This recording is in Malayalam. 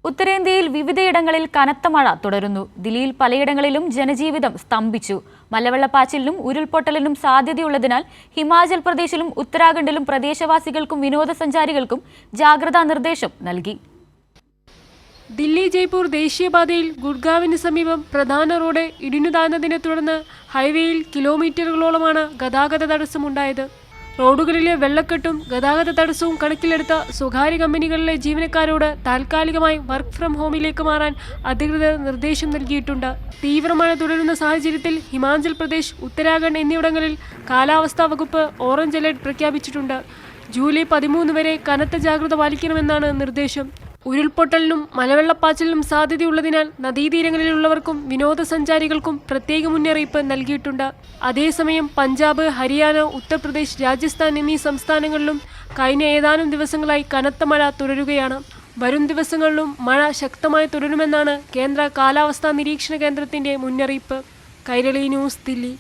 ഉത്തരേന്ത്യയിൽ വിവിധയിടങ്ങളിൽ കനത്ത മഴ തുടരുന്നു. ദില്ലിയിൽ പലയിടങ്ങളിലും ജനജീവിതം സ്തംഭിച്ചു. മലവെള്ളപ്പാച്ചിലിനും ഉരുൾപൊട്ടലിനും സാധ്യതയുള്ളതിനാൽ ഹിമാചൽ പ്രദേശിലും ഉത്തരാഖണ്ഡിലും പ്രദേശവാസികൾക്കും വിനോദസഞ്ചാരികൾക്കും ജാഗ്രതാ നിർദ്ദേശം നൽകി. ദില്ലി ജയ്പൂർ ദേശീയപാതയിൽ ഗുഡ്ഗാവിന് സമീപം പ്രധാന റോഡ് ഇടിഞ്ഞു താഴ്ന്നതിനെ തുടർന്ന് ഹൈവേയിൽ കിലോമീറ്ററുകളോളമാണ് ഗതാഗത തടസ്സമുണ്ടായത്. റോഡുകളിലെ വെള്ളക്കെട്ടും ഗതാഗത തടസ്സവും കണക്കിലെടുത്ത സ്വകാര്യ കമ്പനികളിലെ ജീവനക്കാരോട് താൽക്കാലികമായി വർക്ക് ഫ്രം ഹോമിലേക്ക് മാറാൻ അധികൃതർ നിർദ്ദേശം നൽകിയിട്ടുണ്ട്. തീവ്രമഴ തുടരുന്ന സാഹചര്യത്തിൽ ഹിമാചൽ പ്രദേശ്, ഉത്തരാഖണ്ഡ് എന്നിവിടങ്ങളിൽ കാലാവസ്ഥാ വകുപ്പ് ഓറഞ്ച് അലർട്ട് പ്രഖ്യാപിച്ചിട്ടുണ്ട്. ജൂലൈ 13 വരെ കനത്ത ജാഗ്രത പാലിക്കണമെന്നാണ് നിർദ്ദേശം. ഉരുൾപൊട്ടലിനും മലവെള്ളപ്പാച്ചിലിനും സാധ്യതയുള്ളതിനാൽ നദീതീരങ്ങളിലുള്ളവർക്കും വിനോദസഞ്ചാരികൾക്കും പ്രത്യേക മുന്നറിയിപ്പ് നൽകിയിട്ടുണ്ട്. അതേസമയം പഞ്ചാബ്, ഹരിയാന, ഉത്തർപ്രദേശ്, രാജസ്ഥാൻ എന്നീ സംസ്ഥാനങ്ങളിലും കഴിഞ്ഞ ഏതാനും ദിവസങ്ങളായി കനത്ത മഴ തുടരുകയാണ്. വരും ദിവസങ്ങളിലും മഴ ശക്തമായി തുടരുമെന്നാണ് കേന്ദ്ര കാലാവസ്ഥാ നിരീക്ഷണ കേന്ദ്രത്തിന്റെ മുന്നറിയിപ്പ്. കൈരളി ന്യൂസ്, ദില്ലി.